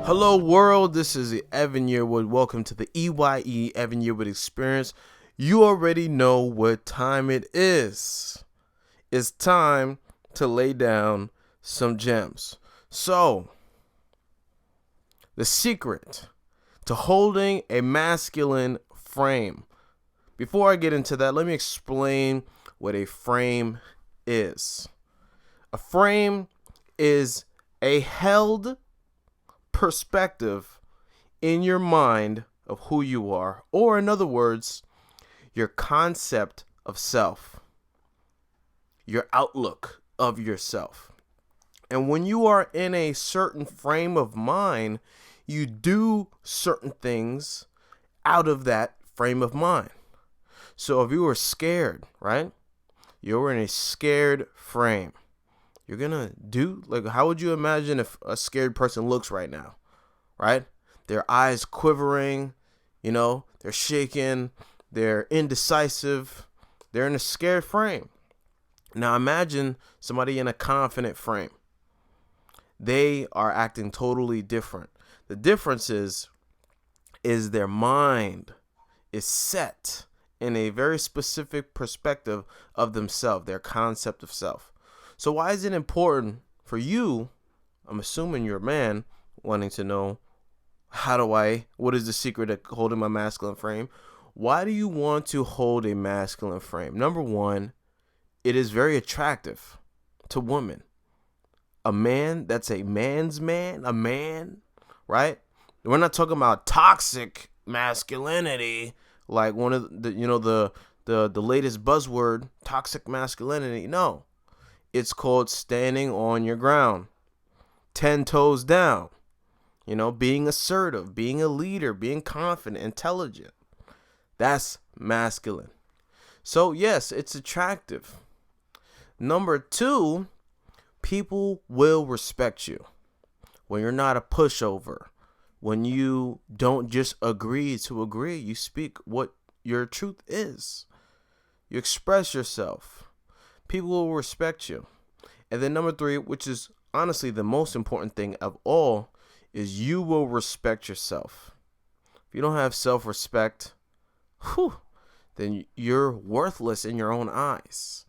Hello world, this is Evan Yearwood. Welcome to the E.Y.E. Evan Yearwood experience. You already know what time it is. It's time to lay down some gems. So, the secret to holding a masculine frame. Before I get into that, let me explain what a frame is. A frame is a held perspective in your mind of who you are, or in other words, your concept of self, your outlook of yourself. And when you are in a certain frame of mind, you do certain things out of that frame of mind. So if you were scared, right? You're in a scared frame. You're gonna do, like, how would you imagine if a scared person looks right now, right? Their eyes quivering, they're shaking, they're indecisive, they're in a scared frame. Now imagine somebody in a confident frame. They are acting totally different. The difference is their mind is set in a very specific perspective of themselves, their concept of self. So why is it important for you, I'm assuming you're a man, wanting to know what is the secret of holding my masculine frame? Why do you want to hold a masculine frame? Number one, it is very attractive to women. A man that's a man's man, a man, right? We're not talking about toxic masculinity, like one of the latest buzzword, toxic masculinity. No. It's called standing on your ground, 10 toes down, being assertive, being a leader, being confident, intelligent. That's masculine. So yes, it's attractive. Number two, people will respect you when you're not a pushover, when you don't just agree to agree, you speak what your truth is. You express yourself. People will respect you. And then number three, which is honestly the most important thing of all, is you will respect yourself. If you don't have self-respect, then you're worthless in your own eyes.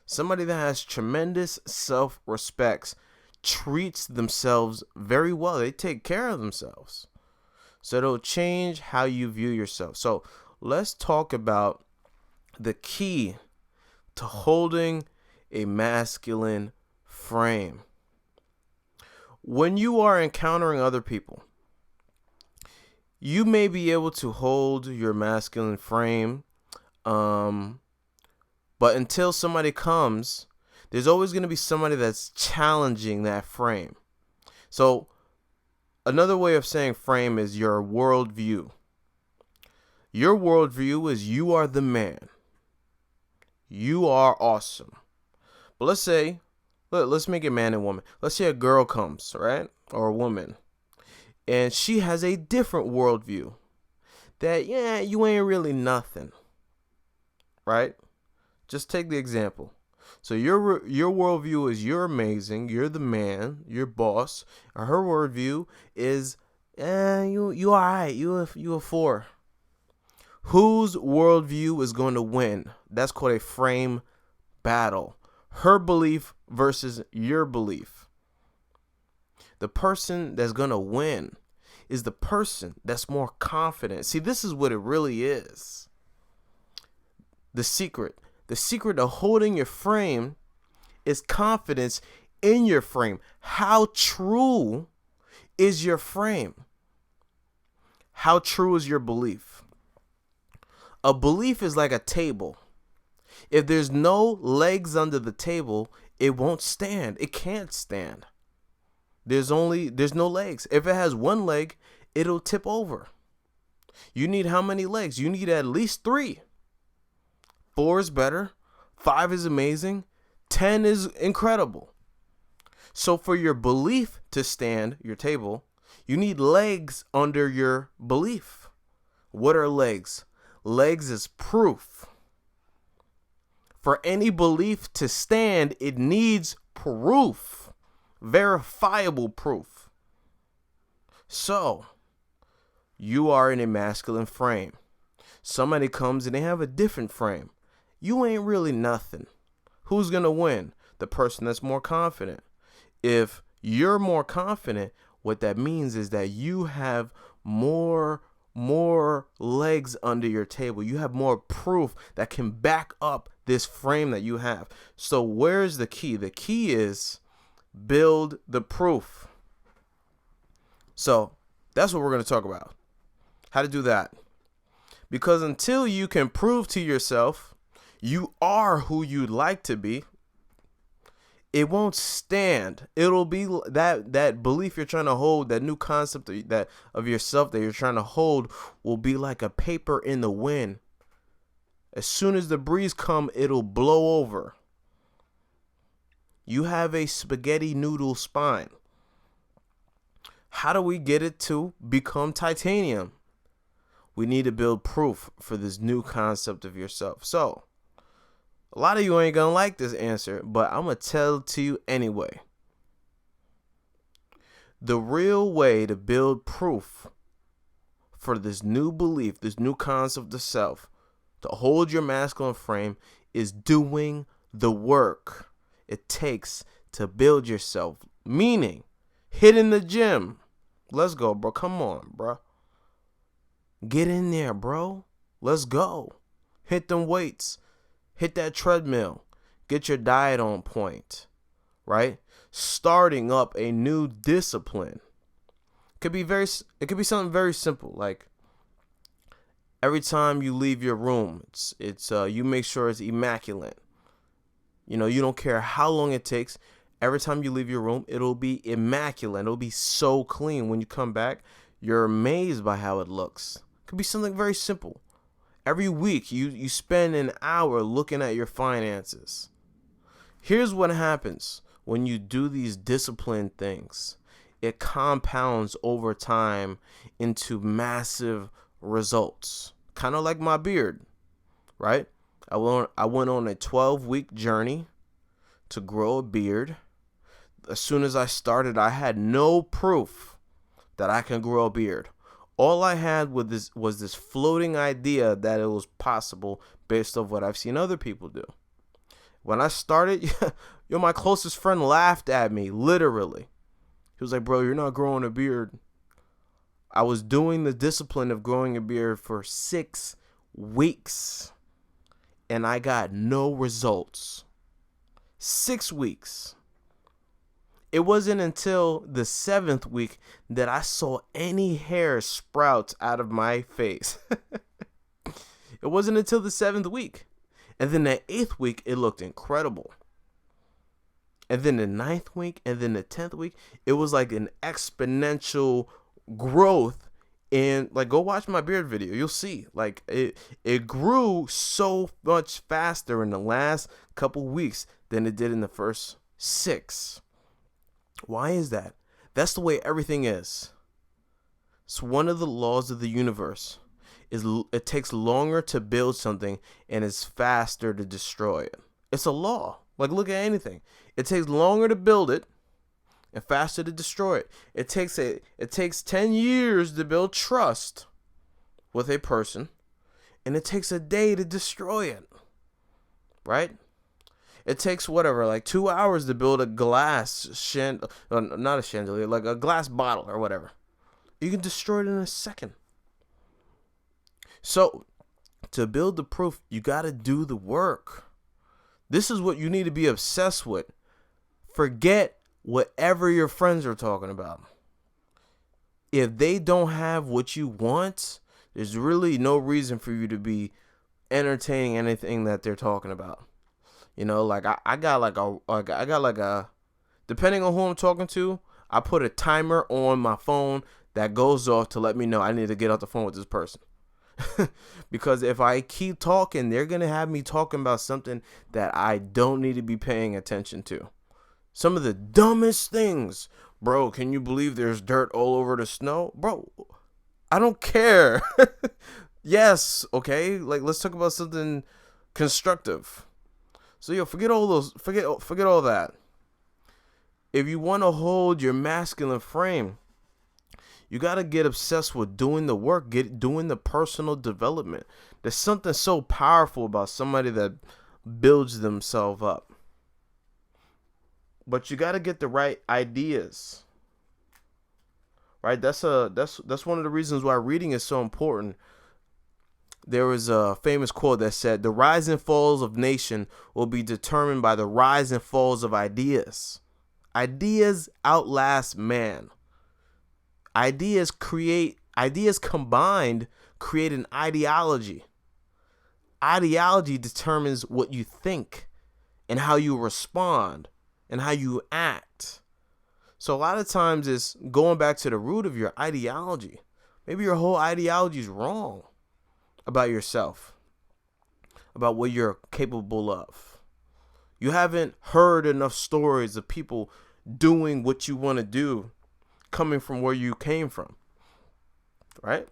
Somebody that has tremendous self-respect treats themselves very well. They take care of themselves. So it'll change how you view yourself. So let's talk about the key to holding a masculine frame. When you are encountering other people, you may be able to hold your masculine frame, but until somebody comes, there's always going to be somebody that's challenging that frame. So another way of saying frame is your worldview. Your worldview is you are the man. You are awesome. But let's make it man and woman. Let's say a girl comes, right? Or a woman. And she has a different worldview. That, you ain't really nothing. Right? Just take the example. So your worldview is you're amazing. You're the man. You're boss. Her worldview is, you all right. You a 4. Whose worldview is going to win? That's called a frame battle. Her belief versus your belief. The person that's going to win is the person that's more confident. See, this is what it really is. The secret of holding your frame is confidence in your frame. How true is your frame? How true is your belief? A belief is like a table. If there's no legs under the table, it won't stand. It can't stand. There's no legs. If it has one leg, it'll tip over. You need how many legs? You need at least 3. 4 is better. 5 is amazing. 10 is incredible. So for your belief to stand, your table, you need legs under your belief. What are legs? Legs is proof. For any belief to stand, it needs proof. Verifiable proof. So, you are in a masculine frame. Somebody comes and they have a different frame. You ain't really nothing. Who's going to win? The person that's more confident. If you're more confident, what that means is that you have more legs under your table. You have more proof that can back up this frame that you have. So where's the key? The key is build the proof. So that's what we're going to talk about. How to do that. Because until you can prove to yourself you are who you'd like to be, it won't stand. It'll be that belief you're trying to hold, that new concept that of yourself that you're trying to hold will be like a paper in the wind. As soon as the breeze come, it'll blow over. You have a spaghetti noodle spine. How do we get it to become titanium? We need to build proof for this new concept of yourself. So, a lot of you ain't going to like this answer, but I'm going to tell it to you anyway. The real way to build proof for this new belief, this new concept of self, to hold your masculine frame, is doing the work it takes to build yourself. Meaning, hitting the gym. Let's go, bro. Come on, bro. Get in there, bro. Let's go. Hit them weights. Hit that treadmill. Get your diet on point, right? Starting up a new discipline. It could be something very simple, like every time you leave your room, it's you make sure it's immaculate. You know, you don't care how long it takes. Every time you leave your room, it'll be immaculate. It'll be so clean. When you come back, you're amazed by how it looks. It could be something very simple. Every week, you spend an hour looking at your finances. Here's what happens when you do these disciplined things. It compounds over time into massive results. Kind of like my beard, right? I went on a 12-week journey to grow a beard. As soon as I started, I had no proof that I can grow a beard. All I had was this floating idea that it was possible based off what I've seen other people do. When I started, my closest friend laughed at me, literally. He was like, bro, you're not growing a beard. I was doing the discipline of growing a beard for 6 weeks, and I got no results. 6 weeks. It wasn't until the 7th week that I saw any hair sprout out of my face. It wasn't until the 7th week. And then the 8th week, it looked incredible. And then the 9th week, and then the 10th week, it was like an exponential growth. And like, go watch my beard video. You'll see, like, it grew so much faster in the last couple weeks than it did in the first 6. Why is that? That's the way everything is. It's one of the laws of the universe. It takes longer to build something and it's faster to destroy it. It's a law. Like, look at anything. It takes longer to build it and faster to destroy it. It takes 10 years to build trust with a person, and it takes a day to destroy it. Right? It takes whatever, like 2 hours to build a glass not a chandelier, like a glass bottle or whatever. You can destroy it in a second. So, to build the proof, you got to do the work. This is what you need to be obsessed with. Forget whatever your friends are talking about. If they don't have what you want, there's really no reason for you to be entertaining anything that they're talking about. You know, like I got like a, depending on who I'm talking to, I put a timer on my phone that goes off to let me know I need to get off the phone with this person. Because if I keep talking, they're going to have me talking about something that I don't need to be paying attention to. Some of the dumbest things. Bro, can you believe there's dirt all over the snow? Bro, I don't care. Yes, okay? Like, let's talk about something constructive. So, forget all that. If you want to hold your masculine frame, You got to get obsessed with doing the work, doing the personal development. There's something so powerful about somebody that builds themselves up. But you got to get the right ideas. Right? That's one of the reasons why reading is so important. There was a famous quote that said, "The rise and falls of nation will be determined by the rise and falls of ideas." Ideas outlast man. Ideas combined create an ideology. Ideology determines what you think and how you respond and how you act. So a lot of times it's going back to the root of your ideology. Maybe your whole ideology is wrong about yourself, about what you're capable of. You haven't heard enough stories of people doing what you want to do coming from where you came from, right?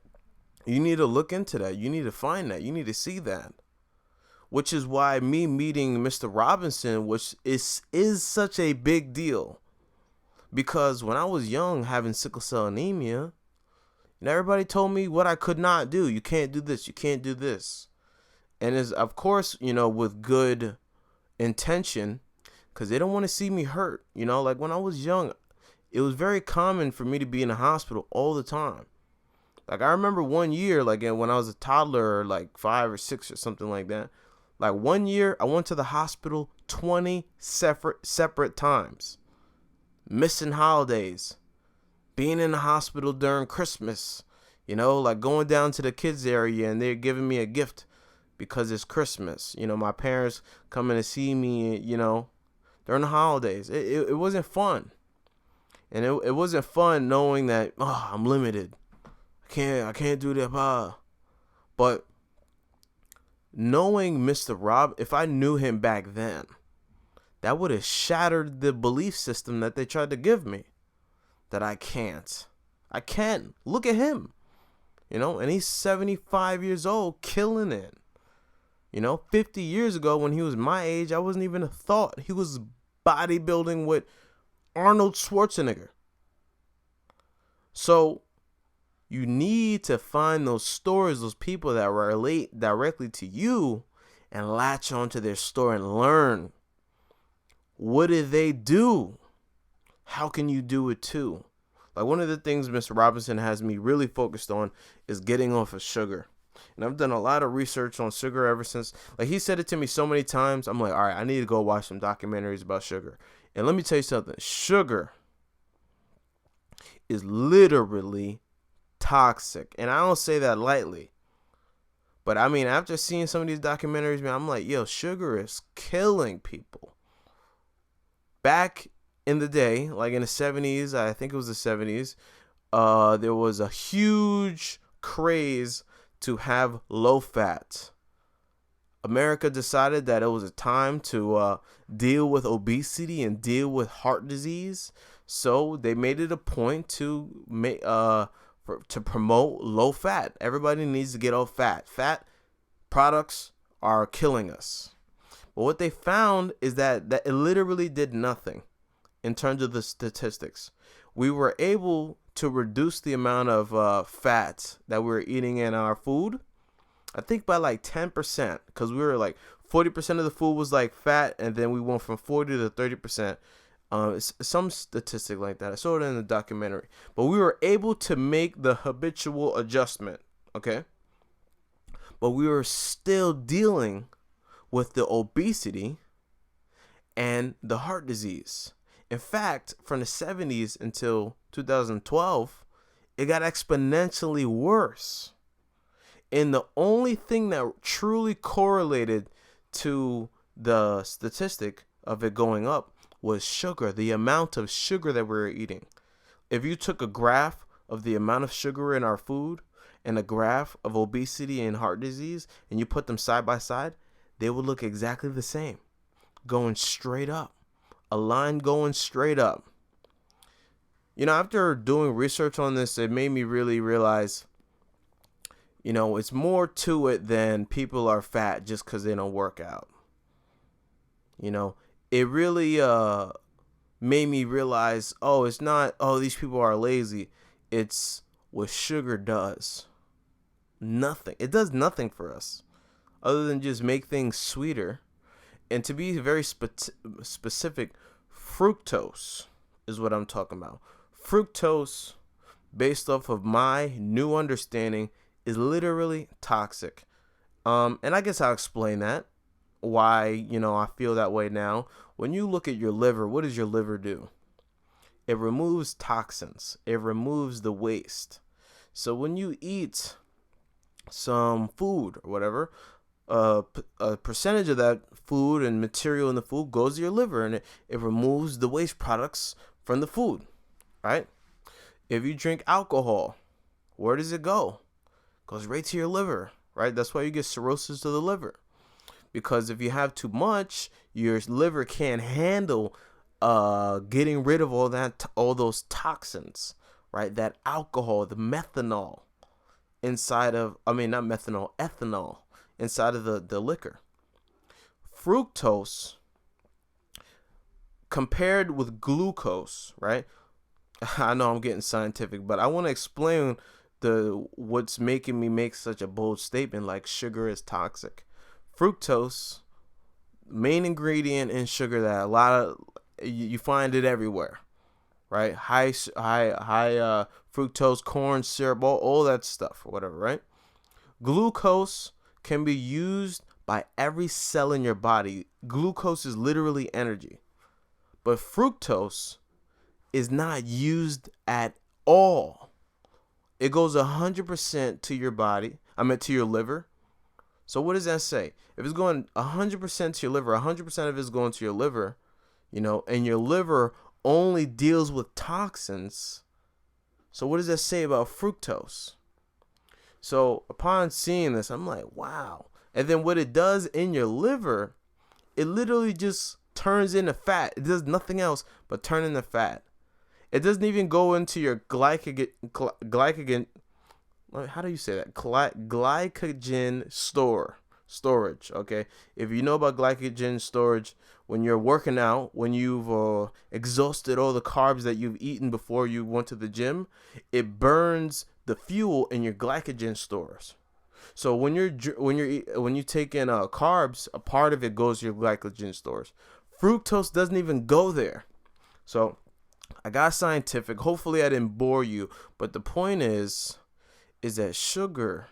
You need to look into that. You need to find that. You need to see that. Which is why me meeting Mr. Robinson, which is such a big deal. Because when I was young, having sickle cell anemia, and everybody told me what I could not do. You can't do this. You can't do this. And it's, of course, with good intention, because they don't want to see me hurt. Like when I was young, it was very common for me to be in the hospital all the time. Like I remember one year, like when I was a toddler, like 5 or 6 or something like that. Like one year, I went to the hospital 20 separate times. Missing holidays, being in the hospital during Christmas, like going down to the kids area and they're giving me a gift because it's Christmas. My parents coming to see me, during the holidays. It wasn't fun. And it wasn't fun knowing that, I'm limited. I can't do that. But knowing Mr. Rob, if I knew him back then, that would have shattered the belief system that they tried to give me. That I can't. I can't. Look at him. And he's 75 years old, killing it. 50 years ago when he was my age, I wasn't even a thought. He was bodybuilding with Arnold Schwarzenegger. So you need to find those stories, those people that relate directly to you and latch onto their story and learn. What did they do? How can you do it too? Like one of the things Mr. Robinson has me really focused on is getting off of sugar. And I've done a lot of research on sugar ever since. Like he said it to me so many times. I'm like, all right, I need to go watch some documentaries about sugar. And let me tell you something. Sugar is literally toxic. And I don't say that lightly. But I mean, after seeing some of these documentaries, man, I'm like, yo, sugar is killing people. Back in the day, like in the 70s, I think it was the 70s, there was a huge craze to have low fat. America decided that it was a time to deal with obesity and deal with heart disease. So they made it a point to promote low fat. Everybody needs to get off fat. Fat products are killing us. But what they found is that it literally did nothing in terms of the statistics. We were able to reduce the amount of fat that we were eating in our food, I think by like 10%, because we were like 40% of the food was like fat, and then we went from 40 to 30%. Some statistic like that. I saw it in the documentary. But we were able to make the habitual adjustment, okay? But we were still dealing with the obesity and the heart disease. In fact, from the 70s until 2012, it got exponentially worse. And the only thing that truly correlated to the statistic of it going up was sugar, the amount of sugar that we were eating. If you took a graph of the amount of sugar in our food and a graph of obesity and heart disease, and you put them side by side, they would look exactly the same, going straight up, a line going straight up. After doing research on this, it made me really realize, it's more to it than people are fat just because they don't work out. It really made me realize, it's not, these people are lazy. It's what sugar does. Nothing. It does nothing for us other than just make things sweeter. And to be very specific, fructose is what I'm talking about. Fructose, based off of my new understanding, is literally toxic. And I guess I'll explain that. Why, I feel that way now. When you look at your liver, what does your liver do? It removes toxins. It removes the waste. So when you eat some food or whatever, a percentage of that food and material in the food goes to your liver, and it removes the waste products from the food, right? If you drink alcohol, where does it go? It goes right to your liver, right? That's why you get cirrhosis of the liver. Because if you have too much, your liver can't handle getting rid of all those toxins, right? That alcohol, the methanol inside of, not methanol, ethanol inside of the liquor. Fructose, compared with glucose, right? I know I'm getting scientific, but I want to explain what's making me make such a bold statement like sugar is toxic. Fructose, main ingredient in sugar that a lot of you find it everywhere, right? High fructose corn syrup, all that stuff, or whatever, right? Glucose can be used by every cell in your body. Glucose is literally energy, but fructose is not used at all. It goes 100% to your body. To your liver. So what does that say? If it's going 100% to your liver, 100% of it is going to your liver, and your liver only deals with toxins. So what does that say about fructose? So upon seeing this, I'm like, wow. And then what it does in your liver, it literally just turns into fat. It does nothing else but turn into fat. It doesn't even go into your glycogen. How do you say that? Glycogen storage. Okay. If you know about glycogen storage, when you're working out, when you've exhausted all the carbs that you've eaten before you went to the gym, it burns the fuel in your glycogen stores. So when you take in carbs, a part of it goes to your glycogen stores. Fructose doesn't even go there. So I got scientific. Hopefully I didn't bore you, but the point is that sugar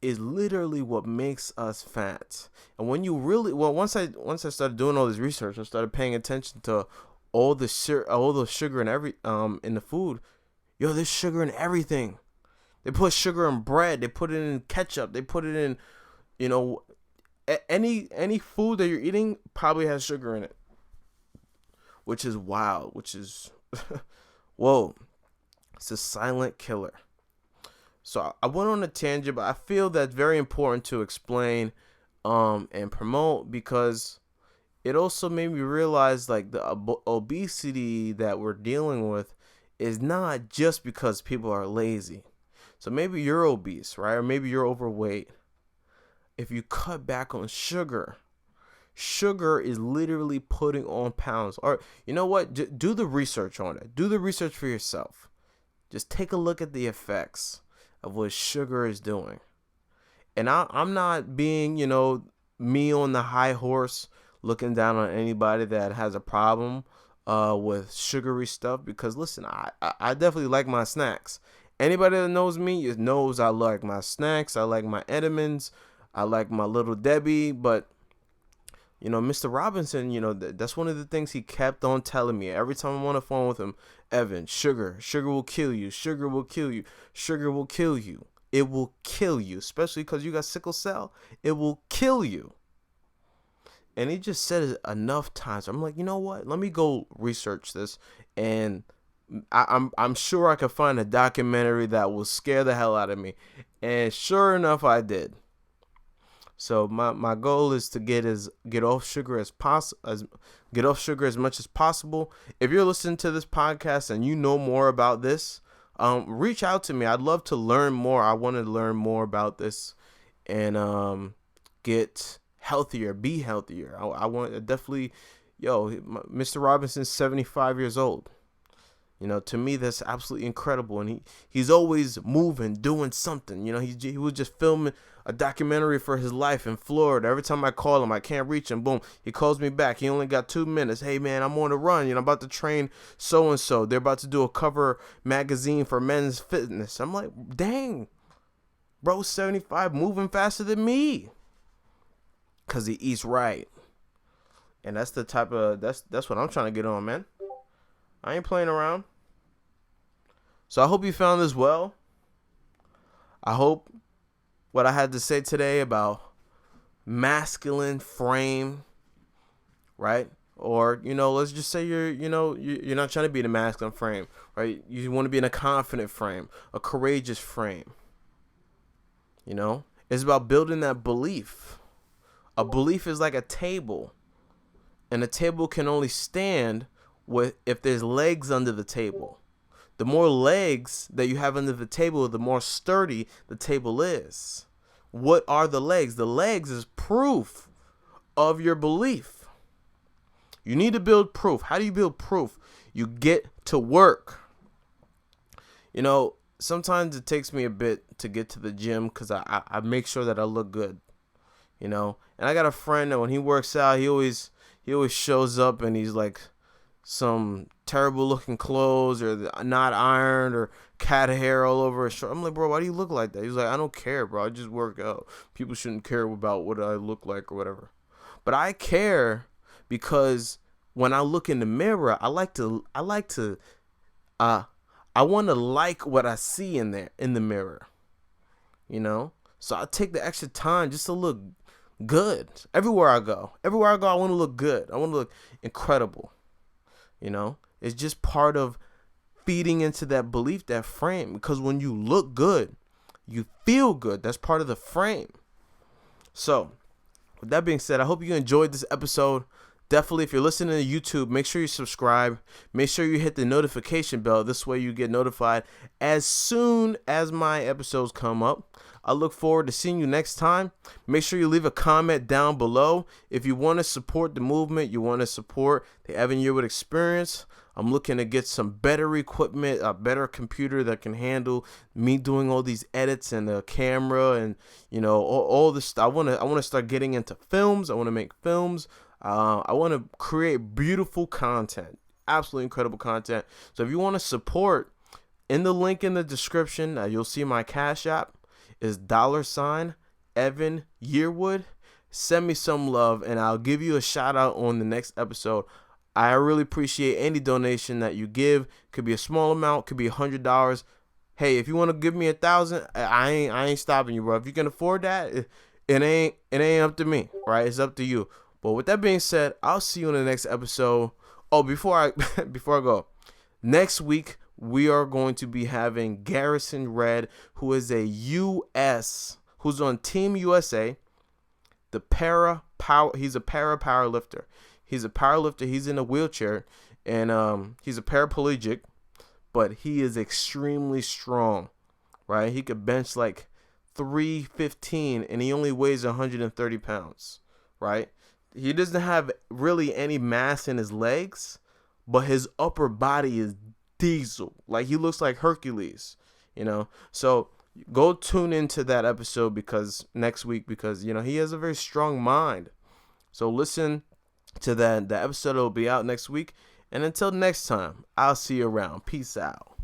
is literally what makes us fat. And when you really, once I started doing all this research, I started paying attention to all the sugar and in the food. There's sugar in everything. They put sugar in bread. They put it in ketchup. They put it in, any food that you're eating probably has sugar in it, which is wild. Which is, whoa, it's a silent killer. So I went on a tangent, but I feel that's very important to explain and promote, because it also made me realize like the obesity that we're dealing with is not just because people are lazy. So maybe you're obese, right? Or maybe you're overweight. If you cut back on sugar is literally putting on pounds. Or you know what? Do the research on it. Do the research for yourself. Just take a look at the effects of what sugar is doing. And I'm not being, me on the high horse looking down on anybody that has a problem with sugary stuff, because listen, I definitely like my snacks. Anybody that knows me knows I like my snacks. I like my Edmonds. I like my Little Debbie. But, Mr. Robinson, that's one of the things he kept on telling me every time I'm on the phone with him. Evan, sugar will kill you. Sugar will kill you. Sugar will kill you. It will kill you, especially because you got sickle cell. It will kill you. And he just said it enough times. I'm like, you know what? Let me go research this, and I'm sure I could find a documentary that will scare the hell out of me. And sure enough, I did. So my goal is to get off sugar as much as possible. If you're listening to this podcast and you know more about this, reach out to me. I'd love to learn more. I want to learn more about this and get healthier, be healthier. I want to definitely, Mr. Robinson's 75 years old. You know, to me, that's absolutely incredible. And he's always moving, doing something. You know, he was just filming a documentary for his life in Florida. Every time I call him, I can't reach him. Boom, he calls me back. He only got 2 minutes. Hey, man, I'm on the run. You know, I'm about to train so-and-so. They're about to do a cover magazine for men's fitness. I'm like, dang, bro, 75, moving faster than me. Because he eats right. And that's the type of, that's what I'm trying to get on, man. I ain't playing around. So I hope you found this well. I hope what I had to say today about masculine frame, right? Or, you know, let's just say you're not trying to be in a masculine frame, right? You want to be in a confident frame, a courageous frame. You know, it's about building that belief. A belief is like a table, and a table can only stand if there's legs under the table. The more legs that you have under the table, the more sturdy the table is. What are the legs? The legs is proof of your belief. You need to build proof. How do you build proof? You get to work. You know, sometimes it takes me a bit to get to the gym because I make sure that I look good. You know, and I got a friend that when he works out, he always shows up and he's like some terrible looking clothes or not ironed or cat hair all over his shirt. I'm like, bro, why do you look like that? He's like, I don't care, bro. I just work out. People shouldn't care about what I look like or whatever. But I care because when I look in the mirror, I want to like what I see in the mirror. You know? So I take the extra time just to look good. Everywhere I go, I want to look good. I want to look incredible. You know, it's just part of feeding into that belief, that frame. Because when you look good, you feel good. That's part of the frame. So, with that being said, I hope you enjoyed this episode. Definitely, if you're listening to YouTube, make sure you subscribe. Make sure you hit the notification bell. This way you get notified as soon as my episodes come up. I look forward to seeing you next time. Make sure you leave a comment down below. If you want to support the movement, you want to support the Evan Yearwood experience, I'm looking to get some better equipment, a better computer that can handle me doing all these edits and the camera and, you know, all this stuff. I want to start getting into films. I want to make films. I want to create beautiful content, absolutely incredible content. So if you want to support, in the link in the description, you'll see my Cash App is $Evan Yearwood. Send me some love and I'll give you a shout out on the next episode. I really appreciate any donation that you give. Could be a small amount, could be $100. Hey, if you want to give me 1,000, I ain't stopping you, bro. If you can afford that, it ain't up to me, right? It's up to you. But with that being said, I'll see you in the next episode. Oh, before I go, next week we are going to be having Garrison Red, who is who's on Team USA. He's a powerlifter. He's a powerlifter. He's in a wheelchair, and he's a paraplegic, but he is extremely strong, right? He could bench like 315, and he only weighs 130 pounds, right? He doesn't have really any mass in his legs, but his upper body is diesel. Like, he looks like Hercules, you know? So go tune into that episode next week because, you know, he has a very strong mind. So listen to that. The episode will be out next week. And until next time, I'll see you around. Peace out.